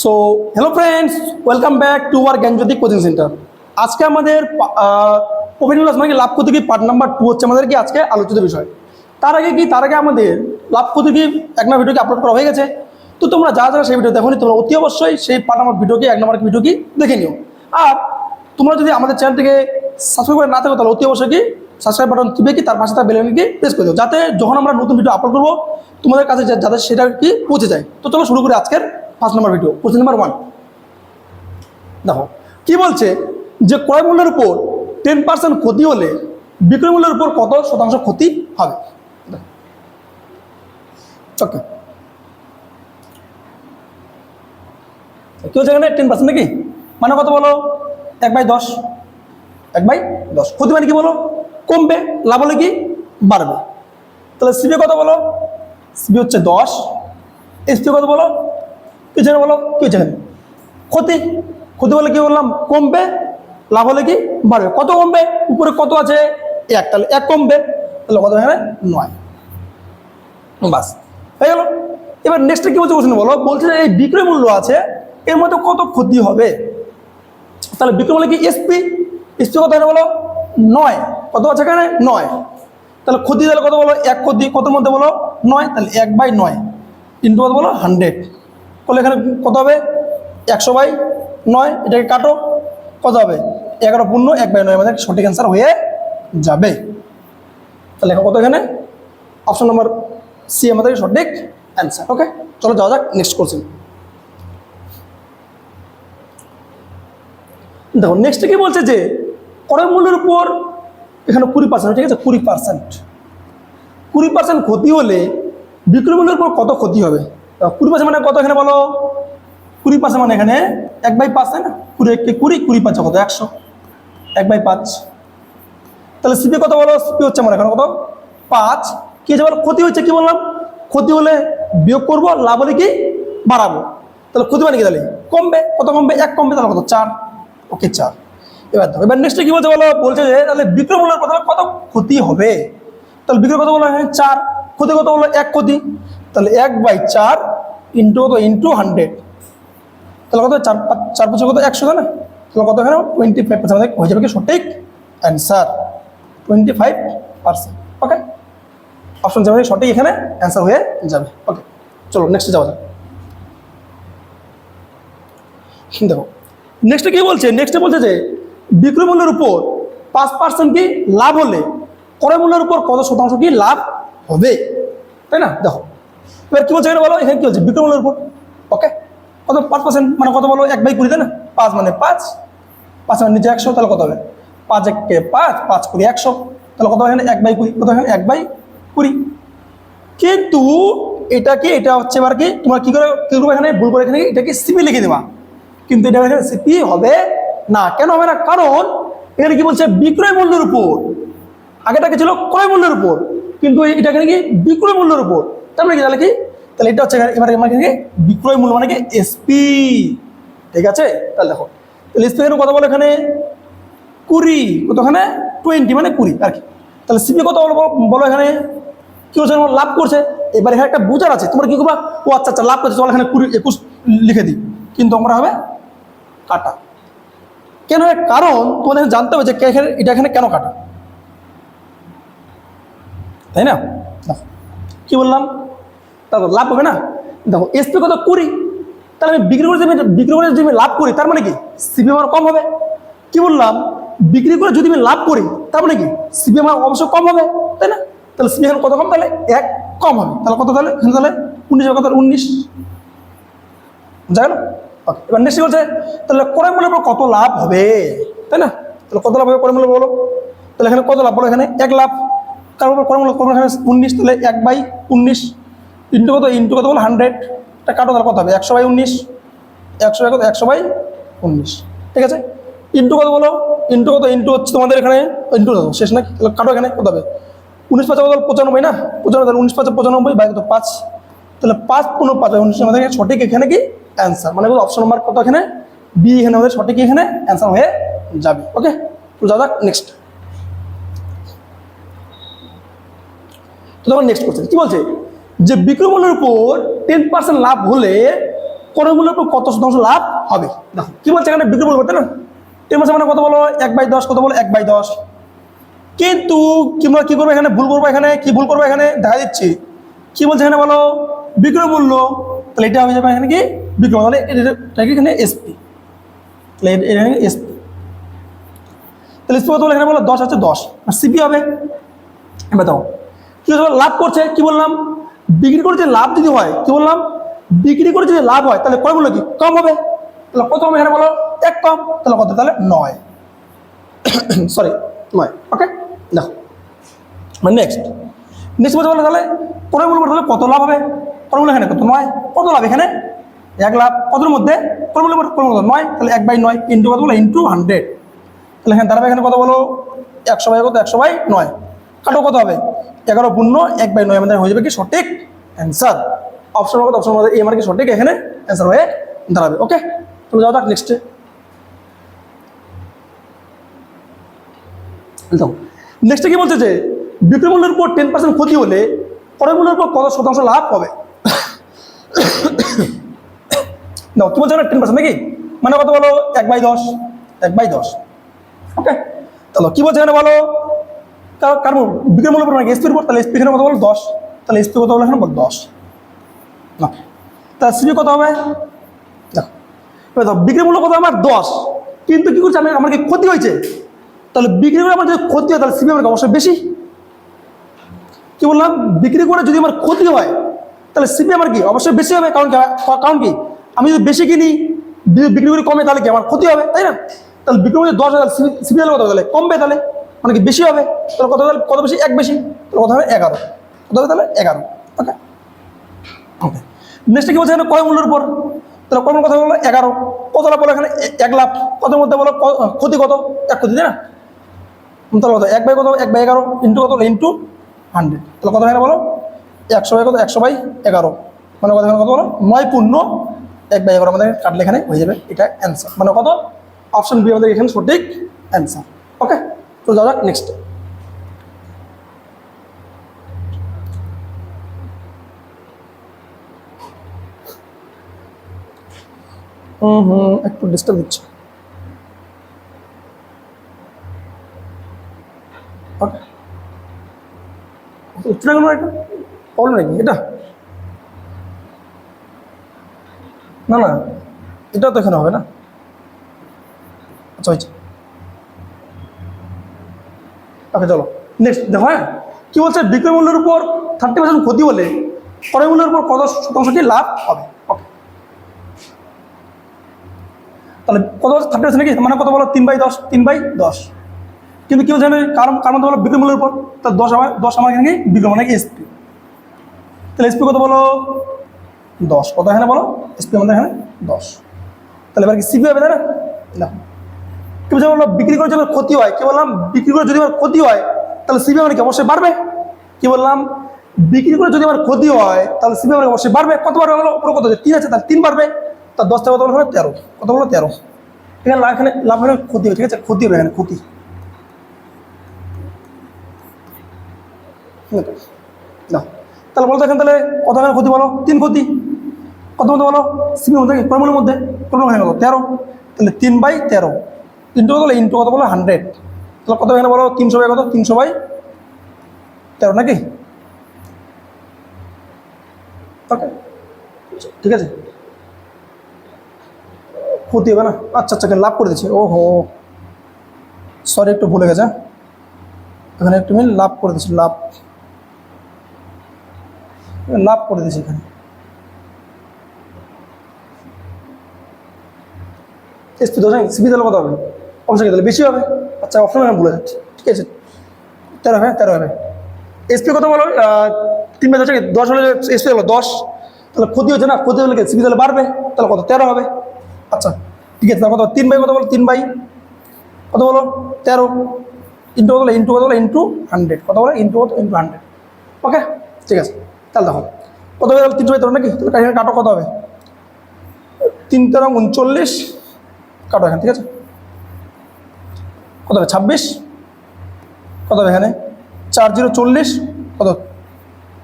So hello friends, welcome back to our Gyanjyoti coaching centre. আজকে আমাদের profit loss মানে লাভ ক্ষতি কি পার্ট নাম্বার 2 হচ্ছে আমাদের কি আজকে আলোচিত বিষয়। তার আগে আমাদের লাভ ক্ষতি কি এক নম্বর ভিডিও কি আপলোড করা হয়ে গেছে। তো তোমরা যারা সেই ভিডিও দেখোনি তোমরা অতি অবশ্যই সেই পার্ট নাম্বার ভিডিও কি এক নম্বর ভিডিও কি দেখে নিও। আর তোমরা যদি আমাদের চ্যানেলটিকে সাবস্ক্রাইব করে না থাকো তাহলে অতি অবশ্যই কি সাবস্ক্রাইব বাটন টিপে কি তার পাশে তার বেল আইকন কি প্রেস করে দাও, যাতে যখন আমরা নতুন ভিডিও আপলোড করবো তোমাদের কাছে যাতে সেটা কি পৌঁছে যায়। তো চলো শুরু করি আজকের first number video. Question number 1 দেখো কি বলছে যে ক্রয় মূল্যের উপর 10% ক্ষতি হলে বিক্রয় মূল্যের উপর কত শতাংশ ক্ষতি হবে। ওকে, কি হচ্ছে এখানে 10% নাকি মানে কত বলো 1/10। 1/10 ক্ষতি মানে কি বলো কমবে, লাভ হলে কি বাড়বে। তাহলে সিবি কত বলো, সিবি হচ্ছে 10, এসপি কত বলো কি জানে বলো কি হচ্ছে এখানে ক্ষতি। ক্ষতি বলে কি বললাম কমবে, লাভ হলে কি বাড়বে। কত কমবে, উপরে কত আছে 1, তাহলে 1 কমবে, তাহলে কত এখানে 9, বাস হয়ে গেল। এবার নেক্সটে কি বলছে কোশ্চেন বলো, বলছে যে এই বিক্রয় মূল্য আছে এর মধ্যে কত ক্ষতি হবে। তাহলে বিক্রয় মূল্য কি এসপি, এসপি কত এখানে বলো 9, কত আছে এখানে 9, তাহলে ক্ষতি তাহলে কত বলো 1 ক্ষতি কত মধ্যে বলো 9, তাহলে 1/9 ইন্টু কত বলো 100 করলে এখানে কত হবে 100/9। এটাকে কাটো কত হবে 11 পূর্ণ 1/9 আমাদের সঠিক অ্যান্সার হয়ে যাবে। তাহলে এখন কত এখানে অপশন নাম্বার সি আমাদের সঠিক অ্যান্সার। ওকে, চলো যাওয়া যাক নেক্সট কোশ্চেন। দেখো নেক্সট কি বলছে যে ক্রয় মূল্যের উপর এখানে 20%, ঠিক আছে 20% ক্ষতি হলে বিক্রয় মূল্যের উপর কত ক্ষতি হবে। 20% মানে কত এখানে বলো 20% মানে এখানে 1/5, তাই না 20 কত 100, 1/5। তাহলে সিপি কত বলো, সিপি হচ্ছে মানে এখানে কত 5। কি হচ্ছে বলো ক্ষতি হচ্ছে কি বললাম ক্ষতি হলে বিয়োগ করবো, লাভ হলে কি বাড়াবো। তাহলে ক্ষতি মানে কি তাহলে কমবে, কত কমবে 1 কমবে, তাহলে কত 4। ওকে 4। এবার নেক্সটে কি বলছে বলো, বলছে যে তাহলে বিক্রয় মূল্যের কত ক্ষতি হবে। তাহলে বিক্রয় কত বলো এখানে 4, ক্ষতি কত বলো 1 ক্ষতি, তাহলে 1/4 ইন্টু কত ইন্টু 100, তাহলে কত 4 5 কত 100, তাই না। তাহলে কত এখানে 25% আমাদের হয়ে যাবে কি সঠিক অ্যান্সার 25%। ওকে, অপশন যাবে সঠিক এখানে অ্যান্সার হয়ে যাবে। ওকে চলো নেক্সটে যাওয়া যাক। দেখো নেক্সটে কি বলছে, নেক্সটে বলছে যে বিক্রয় মূল্যের উপর 5% কি লাভ হলে ক্রয় মূল্যের উপর কত শতাংশ কি লাভ হবে, তাই না। দেখো এবার কি বলছে এখানে বলো, এখানে কি বলছে বিক্রয় মূল্যের উপর। ওকে কত 5% মানে কত বলো 1/20, তাই না 5 মানে 5 মানে নিচে 100, তাহলে কত হবে 5 1 5 5 20 100, তাহলে কত এখানে 1/20, কত এখানে 1/20। কিন্তু এটা হচ্ছে এবার কি তোমরা কি করে এখানে ভুল করে এখানে এটাকে সিপি লিখে দেবা, কিন্তু এটা এখানে সিপি হবে না। কেন হবে না, কারণ এখানে কি বলছে বিক্রয় মূল্যের উপর, আগেটা কি ছিল ক্রয় মূল্যের উপর, কিন্তু এটা এখানে কি বিক্রয় মূল্যের উপর। তার মানে কি তাহলে কি তাহলে এটা হচ্ছে এবার আমার এখানে বিক্রয় মূল্য মানে কি এসপি, ঠিক আছে। তাহলে দেখো তাহলে এসপি এখানে কত বলো এখানে 20, কত এখানে 20 মানে 20 আর কি। তাহলে সিপি কত বলো এখানে কি হচ্ছে লাভ করছে। এবার এখানে একটা বুঝার আছে, তোমরা কি করবা ও আচ্ছা আচ্ছা লাভ করছে চলো এখানে 20 21 লিখে দিই, কিন্তু আমরা হবে কাটা। কেন, কারণ তোমাদের জানতে হবে যে এটা এখানে কেন কাটা, তাই না। কি বললাম তারপর লাভ হবে না। দেখো এসপি কত 20, তাহলে আমি বিক্রি করে যদি আমি লাভ করি তার মানে কি সিপি আমার কম হবে। কি বললাম বিক্রি করে যদি আমি লাভ করি তার মানে কি সিপি আমার অবশ্যই কম হবে, তাই না। তাহলে সিপি এখন কত কম, তাহলে 1 কম হবে, তাহলে কত তাহলে এখানে তাহলে 19 কত 19 জানো। ওকে এবার নেক্সট বলছে তাহলে ক্রয় মূল্যের উপর কত লাভ হবে, তাই না। তাহলে কত লাভ হবে ক্রয় মূল্য বলো, তাহলে এখানে কত লাভ বলো এখানে 1 লাভ, তার উপর ক্রয় মূল্য এখানে 19, তাহলে 1/19 ইন্টু কত বলো 100, টা কাটো তাহলে কত হবে 100/19, 100/19 ঠিক আছে। ইন্টু কত বলো ইন্টু কত ইন্টু হচ্ছে তোমাদের এখানে ইন্টু শেষ নাকি, তাহলে কাটো এখানে কত হবে 19 5 কত 95 না 95, তাহলে 19 5 95 বাই কত 5, তাহলে 5 × 5 19 আমাদের সঠিক এখানে কি অ্যান্সার, মানে অপশন নাম্বার কত এখানে বি এখানে আমাদের সঠিক এখানে অ্যান্সার হয়ে যাবে। ওকে তো যাওয়া যাক নেক্সট। তো তখন নেক্সট কোশ্চেন কি বলছে যে বিক্রয় মূল্যের উপর 10% লাভ হলে ক্রয় মূল্যের উপর কত শতাংশ লাভ হবে। দেখো কি বলছে এখানে বিক্রয় মূল্য, তাই না? 10% মানে কত বলো 1/10, কত বলো 1/10। কিন্তু তোমরা কি করবে এখানে, ভুল করবো এখানে, কি ভুল করবো এখানে দেখা দিচ্ছি। কি বলছে এখানে বলো বিক্রয় মূল্য, তাহলে এটা হয়ে যাবে এখানে কি বিক্রয়, তাহলে এটা কি এখানে এসপি, তাহলে এখানে এসপি, তাহলে এসপি কত বলে এখানে বলো 10 আছে 10, আর সিপি হবে। এবার দাও কি হচ্ছে লাভ করছে, কি বললাম বিক্রি করে যে লাভ যদি হয়, কি বললাম বিক্রি করে যদি লাভ হয় তাহলে ক্রয় মূল্য কি কম হবে, তাহলে কত হবে এখানে বলো 1 কম, তাহলে কত, তাহলে 9, সরি 9। ওকে দেখো মানে নেক্সট বলতে বলে তাহলে ক্রয় মূল্য তাহলে কত লাভ হবে, ক্রয় মূল্য এখানে কত 9, কত লাভ এখানে 1 লাভ, কতর মধ্যে ক্রয় মূল্য 9, তাহলে 1/9 ইন্টু কত বলো ইন্টু 100, তাহলে এখানে দাঁড়াবে এখানে কত বলো 100/, কত 100/9, কাটো কত হবে 11 পূর্ণ 1/9, আমাদের হয়ে যাবে কি সঠিক অ্যান্সার। অপশন কত, অপশন মধ্যে এই আমার কি সঠিক এখানে অ্যান্সার হয়ে দাঁড়াবে। ওকে তুমি যাও যাক নেক্সটে। নেক্সটে কি বলছে যে বিক্রয় মূল্যের উপর 10% ক্ষতি হলে ক্রয় মূল্যের উপর কত শতাংশ লাভ হবে। না কি বলছে না 10% নাকি, মানে কত বলো 1/10, 1/10। ওকে তাহলে কি বলছে এখানে বলো কার বিক্রয় মূল্যের উপর নাকি এসপির উপর, তাহলে এসপি এখানে কত বলো 10, তাহলে এসপি কত বলো এখানে বল 10। ওকে তাহলে সিপি কত হবে, দেখো দেখো বিক্রয় মূল্য কত আমার 10, কিন্তু কি করছে আমার কি ক্ষতি হয়েছে, তাহলে বিক্রি করে আমার যদি ক্ষতি হয় তাহলে সিপি আমার অবশ্যই বেশি। কি বললাম বিক্রি করে যদি আমার ক্ষতি হয় তাহলে সিপি আমার কি অবশ্যই বেশি হবে, কারণ কি আমি যদি বেশি কিনি বিক্রি করে কমে তাহলে কি আমার ক্ষতি হবে, তাই না? তাহলে বিক্রি করে 10 হাজার সিপি হলে কত তাহলে কমবে, তাহলে মানে কি বেশি হবে, তাহলে কত তাহলে কত বেশি 1 বেশি, তাহলে কত হবে 11, কত হবে তাহলে 11। ওকে ওকে নেক্সট কি বলছে এখানে ক্রয় মূল্যের উপর, তাহলে ক্রয় মূল্য কথা বলো 11, কত লাভ বলো এখানে 1 লাভ, কত মধ্যে বলো ক্ষতি কত 1 ক্ষতি, তাই না? তাহলে কত 1/কত 1/11 ইন্টু কত ইন্টু 100, তাহলে কত এখানে বলো 100/, কত 100/11, মানে কত এখানে কত বলো 9 পূর্ণ 1/11 আমাদের কাটলে এখানে হয়ে যাবে এটা অ্যান্সার, মানে কত অপশন বি আমাদের এখানে সঠিক অ্যান্সার। ওকে তো যাও যাক নেক্সট। একটু ডিস্টার্ব দিচ্ছে। ওকে উঠছে না কোনো একটা প্রবলেম নাকি এটা, না না এটা তো এখানে হবে না। আচ্ছা হয়েছে। ওকে চলো নেক্সট দেখো। হ্যাঁ কি বলছে বিক্রয় মূল্যের উপর 30% ক্ষতি হলে ক্রয় মূল্যের উপর কত শতাংশ কি লাভ হবে। ওকে তাহলে কত 30% নাকি, মানে কত বলো 3/10, 3/10, কিন্তু কি বলছে কার মধ্যে বলো বিক্রয় মূল্যের উপর, তার 10 আমার এখানে বিক্রয় মানে এসপি, তাহলে এসপি কত বলো 10, কত এখানে বলো এসপি আমাদের এখানে 10, তাহলে এবার কি সিপি হবে, তাই না? কি বলছে বললো বিক্রি করে যদি ক্ষতি হয়, কি বললাম বিক্রি করে যদি আমার ক্ষতি হয় তাহলে সিপি মানে কি অবশ্যই বাড়বে। কি বললাম বিক্রি করে যদি আমার ক্ষতি হয় তাহলে সিপি মানে অবশ্যই বাড়বে, কত বাড়বে বলো উপরে কত 3 আছে তাহলে 3 বাড়বে, তার 10 থেকে কত বলো 13, কত বলো 13, এখানে লাভ হলে ক্ষতি হবে, ঠিক আছে ক্ষতি হবে এখানে ক্ষতি। না তাহলে বলতো এখানে তাহলে কত এখানে ক্ষতি বলো 3 ক্ষতি, কত মধ্যে বলো সিপির মধ্যে ক্রমের মধ্যে ক্রম এখানে কত 13, তাহলে 3/13 ইন্টু কত ইন্টু কত বলো 100, তাহলে কত এখানে বলো 300/, কত 300/13 নাকি। ওকে ঠিক আছে ক্ষতি হবে না। আচ্ছা আচ্ছা লাভ করে দিচ্ছি, ও হো সরি একটু ভুলে গেছে, এখানে একটু আমি লাভ করে দিচ্ছি, লাভ করে দিচ্ছি এখানে এসপি 10, সিপি তাহলে কত হবে অপশন কি তাহলে বেশি হবে। আচ্ছা অপশন আমি ভুলে যাচ্ছি, ঠিক আছে 13 হবে। এসপি কত বলো 3/10 হলে এসপি হলো 10, তাহলে ক্ষতি হচ্ছে না, ক্ষতি হলে সিপি তাহলে বাড়বে, তাহলে কত 13 হবে। আচ্ছা ঠিক আছে কত 3/, কত বলো 3/, কত বলো 13 ইন্টু কত ইন্টু 100, কত বলো ইন্টু 100। ওকে ঠিক আছে তাহলে দেখো কত হবে 3/13 নাকি, তাহলে এখানে কাটো কত হবে 3×13 39, কাটো এখানে ঠিক আছে কত হবে 26, কত হবে এখানে 4×0 40, কত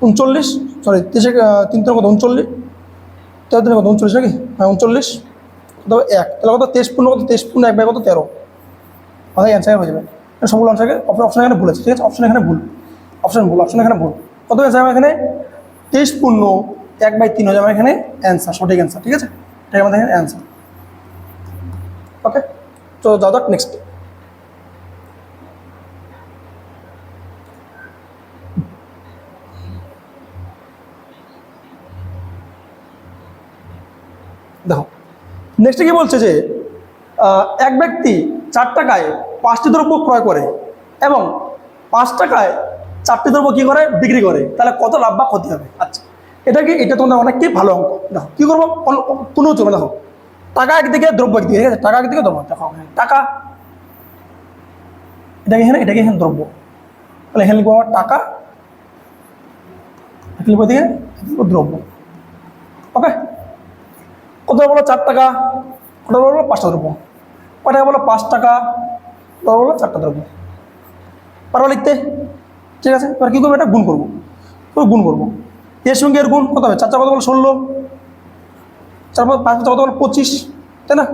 39, সরি 3 কত 39, 13 কত 39 নাকি? হ্যাঁ 39, কত 1, তাহলে কত 23 পূর্ণ কত 23 পূর্ণ 1 বাই কত 13, আমাদের অ্যান্সার হয়ে যাবে। সবগুলো অ্যান্সারকে অপশন এখানে ভুল আছে, ঠিক আছে, অপশন এখানে ভুল, অপশন এখানে ভুল। কত হয়েছে আমার এখানে 23 পূর্ণ 1 বাই 3 হয়ে যাবে এখানে অ্যান্সার, সঠিক অ্যান্সার, ঠিক আছে, এটাই আমাদের এখানে অ্যান্সার। ওকে, তো যাও যাক নেক্সট। দেখো নেক্সটে কি বলছে যে এক ব্যক্তি 4 টাকায় 5টি দ্রব্য ক্রয় করে এবং 5 টাকায় 4টি দ্রব্য কি করে বিক্রি করে, তাহলে কত লাভ বা ক্ষতি হবে? আচ্ছা এটা তোমাদের অনেকই ভালো অঙ্ক। দেখো কি করবো, কোনো চলবে। দেখো টাকা একদিকে দ্রব্য একদিকে, ঠিক আছে, টাকা একদিকে দ্রব্য, দেখো টাকা এটাকে এখানে দ্রব্য, তাহলে এখানে লিখবো আমার টাকা, লিখবো এদিকে দ্রব্য। ওকে, কত বলো 4 টাকা, কত বলো 5টা দ্রব্য, কয় টাকা বলো 5 টাকা, কত বলো 4টা দ্রব্য, পারবো লিখতে? ঠিক আছে, এবার কী করবো, এটা গুণ করবো, গুণ করবো, এর সঙ্গে এর গুণ কত হবে, 4 কত বলো 16, 4 5 কত বলো 25, তাই না?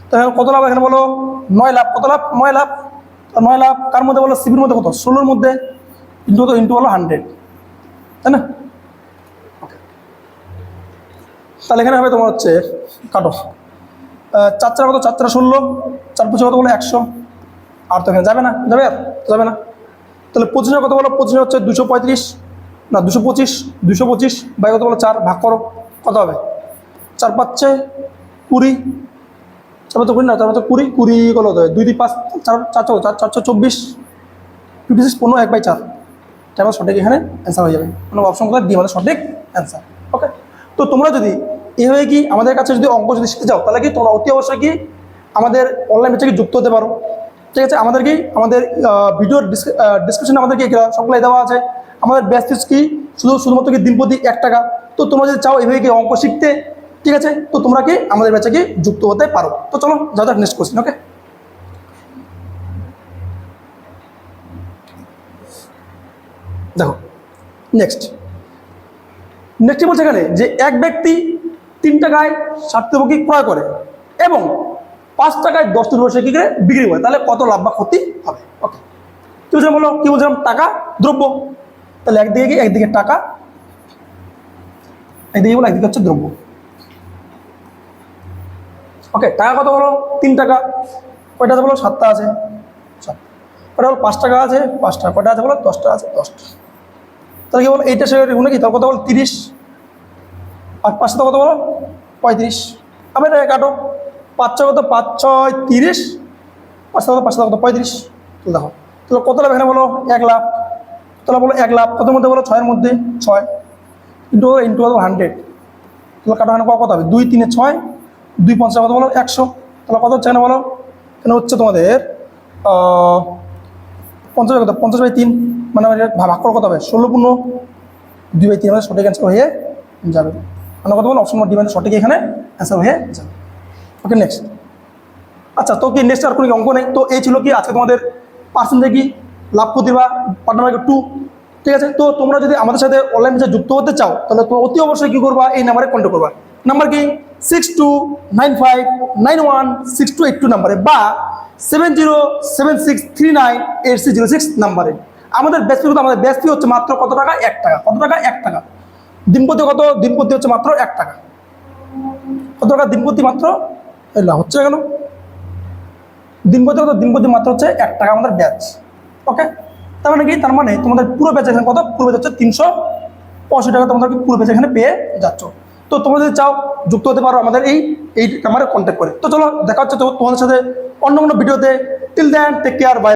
তাহলে কত লাভ এখানে বলো 9 লাভ, কত লাভ 9 লাভ, 9 লাভ কার মধ্যে বলো সিবির মধ্যে, কত 16-র মধ্যে, ইন্টু কত ইন্টু বলো 100, তাই না? তাহলে এখানে হবে তোমার হচ্ছে কাটো 4 কত 4 16, 4 25 কত বলো 100, আর তো এখানে যাবে না, যাবে আর যাবে না, তাহলে 25 কত বলো 25 হচ্ছে 235, না 225 বাই কত বলো 4 ভাগ করো, কত হবে 4 5 20, 4 20 না 4 20 20 কত হবে 2 2 5 4 4 24, 56 15 1 বাই 4, এটা আমার সঠিক এখানে অ্যান্সার হয়ে যাবে, মানে অপশন কোথায় ডি আমাদের সঠিক অ্যান্সার। ওকে, তো তোমরা যদি এইভাবে কি আমাদের কাছে যদি অঙ্ক যদি শিখতে চাও, তাহলে কি তোমরা অতি অবশ্যই কি আমাদের অনলাইন ব্যাচে কি যুক্ত হতে পারো, ঠিক আছে। আমাদের ভিডিওর ডিসক্রিপশনে আমাদেরকে সবগুলাই দেওয়া আছে। আমাদের ব্যাচ ফিস কি শুধুমাত্র কি দিনপ্রতি 1 টাকা। তো তোমরা যদি চাও এইভাবে কি অঙ্ক শিখতে, ঠিক আছে, তো তোমরা কি আমাদের ব্যাচে কি যুক্ত হতে পারো। তো চলো যাও যাক নেক্সট কোশ্চেন। ওকে, দেখো নেক্সট বলছে এখানে যে এক ব্যক্তি 3 টাকায় 60টি দ্রব্য ক্রয় করে এবং 5 টাকায় 10টি দ্রব্য সে কি করে বিক্রি করে, তাহলে কত লাভ বা ক্ষতি হবে? ওকে, কি বলছিলাম বলো, কি বলছিলাম, টাকা দ্রব্য, তাহলে একদিকে টাকা, একদিকে বলো একদিকে হচ্ছে দ্রব্য। ওকে, টাকা কত বলো 3 টাকা, কয়টা আছে বলো 7টা আছে, কয়টা বলো 5 টাকা আছে 5টা, কয়টা আছে বলো 10টা আছে 10টা, তাহলে কি বলো এইটা সে নাকি, তাহলে কত বলো 30, আর 5টা কত বলো 35, আমি এটা কাটো 5 কত 5 6 30, 5টা কত 5টা কত 35, দেখো তাহলে কত লাভ এখানে বলো 1 লাখ, তাহলে বলো 1 লাখ কত মধ্যে বলো 6-এর মধ্যে 6 ইন্টু 100, তাহলে কাটো এখানে কত হবে 2 3 6, 2 5 কত বলো 100, তাহলে কত হচ্ছে এখানে বলো, এখানে হচ্ছে তোমাদের 50 কত 50 বাই 3, মানে ভাগ করে কত হবে 16 পূর্ণ 2 বাই 3, মানে সঠিক অ্যান্সার হয়ে যাবে, মানে কত বলো অপশন ডি মানে সঠিক এখানে অ্যান্সার হয়ে যাবে। Okay next. আচ্ছা, তো কি নেক্সট আর কোনো অঙ্ক নেই? তো এই ছিল কি আজকে তোমাদের পার্সেন্টে কি লাভ ক্ষতি বা পার্ট নাম্বার 2, ঠিক আছে। তো তোমরা যদি আমাদের সাথে অনলাইন ব্যাচে যুক্ত হতে চাও, তাহলে তোমরা অতি অবশ্যই কী করবা, এই নাম্বারে কন্ট্যাক্ট করবা। নাম্বার কি 6295916282 নাম্বারে বা 7076398606 নাম্বারে আমাদের ব্যাচ ফি, আমাদের ব্যাচ ফি হচ্ছে মাত্র কত টাকা 1 টাকা, কত টাকা 1 টাকা, দিনপতি কত, দিনপতি হচ্ছে মাত্র 1 টাকা, কত টাকা দিনপতি মাত্র এলা হচ্ছে কেন দিনপতি কত, দিনপতি মাত্র হচ্ছে 1 টাকা আমাদের ব্যাচ। ওকে, তার মানে কি, তার মানে তোমাদের পুরো ব্যাচ এখানে কত, পুরো ব্যাচ হচ্ছে 385 টাকা তোমাদেরকে পুরো ব্যাচ এখানে পেয়ে যাচ্ছ। তো তোমরা যদি চাও যুক্ত হতে পারো আমাদের এই নাম্বারে কন্ট্যাক্ট করে। তো চলো দেখা হচ্ছে তোমাদের সাথে অন্য কোনো ভিডিওতে। Till then take care, by.